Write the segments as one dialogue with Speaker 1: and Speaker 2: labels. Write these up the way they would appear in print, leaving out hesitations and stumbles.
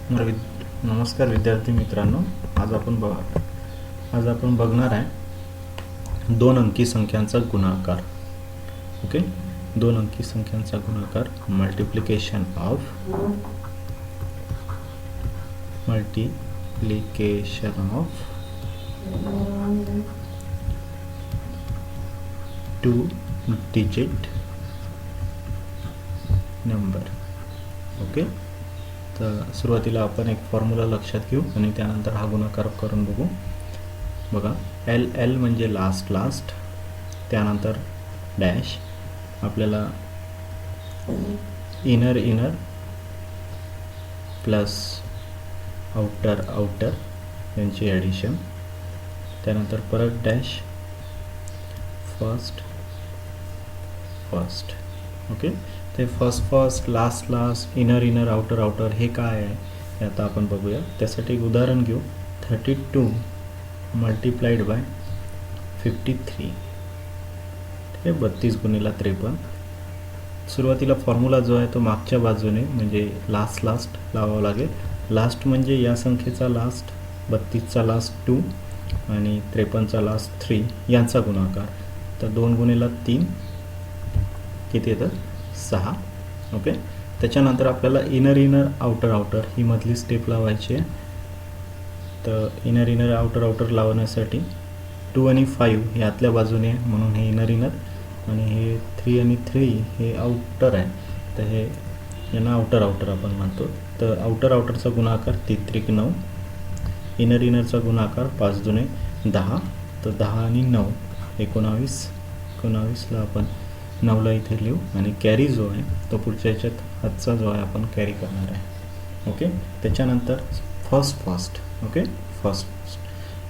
Speaker 1: नमस्कार विद्यार्थी मित्रांनो, आज आपण बघणार आहे 2 अंकी संख्यांचा गुणाकार. ओके, 2 अंकी संख्यांचा गुणाकार, multiplication of 2 digit number. Okay, तर सुरुवातीला आपण एक फॉर्म्युला लक्षात घेऊ आणि त्यानंतर हा गुणाकार करून बघू. बघा, एल म्हणजे लास्ट, त्यानंतर डॅश, आपल्याला इनर प्लस आउटर यांची ॲडिशन, त्यानंतर परत डॅश, फर्स्ट. ओके, ते फर्स्ट लास्ट इनर आउटर हे काय आहे हे आता आपण बघूया. त्यासाठी एक उदाहरण घेऊ. 32 मल्टिप्लाइड बाय 53, ठीक आहे, 32 गुणिला 53. सुरुवातीला फॉर्म्युला जो आहे तो मागच्या बाजूने म्हणजे लास्ट लावावा लागेल. लास्ट म्हणजे या संख्येचा लास्ट, 32चा लास्ट 2 आणि 53चा लास्ट 3 यांचा गुणाकार. तर 2 गुणिला 3 किती येतं? 6. ओके, त्याच्यानंतर आपल्याला इनर आउटर ही मधली स्टेप लावायची आहे. तर इनर आउटर लावण्यासाठी 2 आणि 5 हे आतल्या बाजूने आहे, म्हणून हे इनर आणि हे 3 आणि 3 हे आउटर आहे. तर हे यांना आउटर आपण म्हणतो. तर आउटरचा गुणाकार 3 9, इनरचा गुणाकार 5 दुने 10. तर 10 आणि 9 19ला आपण 9ला इथे लिहू आणि कॅरी जो आहे तो पुढच्या ह्याच्यात हातचा जो आहे आपण कॅरी करणार आहे. ओके, त्याच्यानंतर फर्स्ट. Okay, first.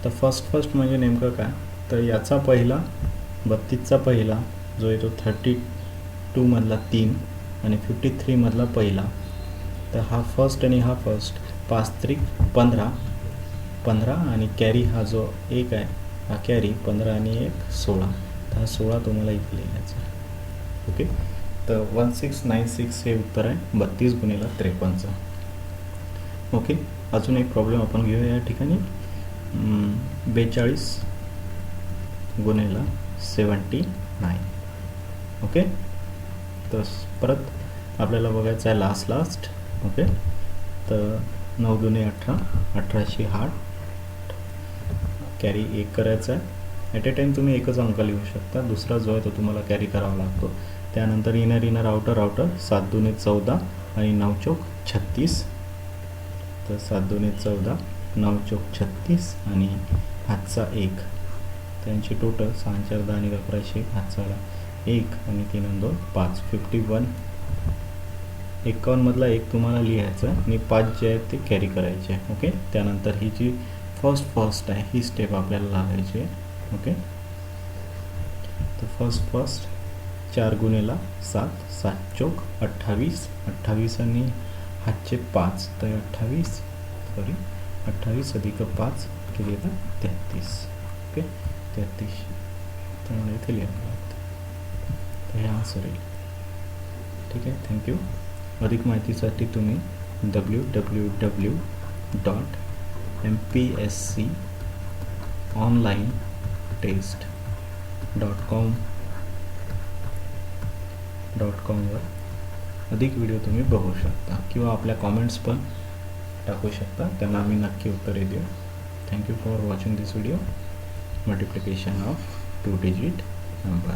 Speaker 1: तर फर्स्ट म्हणजे नेमकं काय? तर याचा पहिला 32चा पहिला जो आहे तो 32 मधला 3 आणि 53 मधला पहिला. तर हा फर्स्ट आणि हा फर्स्ट, 5 त्रिक 15 आणि कॅरी हा जो 1 आहे हा कॅरी, 15 आणि 1 16. तर हा 16 तुम्हाला इथे लिहायचा आहे. ओके, तर 1696 हे उत्तर आहे 32 गुणिला 53चं. ओके, अजून एक प्रॉब्लेम आपण घेऊया या ठिकाणी. 42 गुणिला 79. ओके, तर परत आपल्याला बघायचं आहे लास्ट. ओके, तर 9 दुने 18, 18शी 8, कॅरी 1 करायचा आहे. ॲट ए टाईम तुम्ही एकच अंक लिहू शकता, दुसरा जो आहे तो तुम्हाला कॅरी करावा लागतो. त्यानंतर इनर आउटर 7 दुने 14 आणि 9 चौक 36. तर 7 दुने 14, 9 चौक 36 आणि हातचा 1. त्यांची टोटल 6 4 10 आणि 11, हातचा 1 आणि 3 आणि 2 5. 51 51 मधला 1 तुम्हाला लिहायचं आणि 5 जे आहेत ते कॅरी करायचे आहे. ओके, त्यानंतर ही जी फर्स्ट आहे ही स्टेप आपल्याला लावायची आहे. ओके, तर फर्स्ट 4 गुणिला 7, 7 चौक 28 आणि हातचे 5. तर 28 अधिक 5 किती येतं? 33. ओके, 33 तुम्हाला इथे लिहावं लागतं. तर हे आन्सर येईल. ठीक आहे, थँक्यू. अधिक माहितीसाठी तुम्ही www.mpsconlinetest.com वर अधिक व्हिडिओ तुम्ही बघू शकता किंवा आपल्या कॉमेंट्स पण टाकू शकता, त्यांना आम्ही नक्की उत्तरे देऊ. Thank you for watching this video, multiplication of 2 digit number.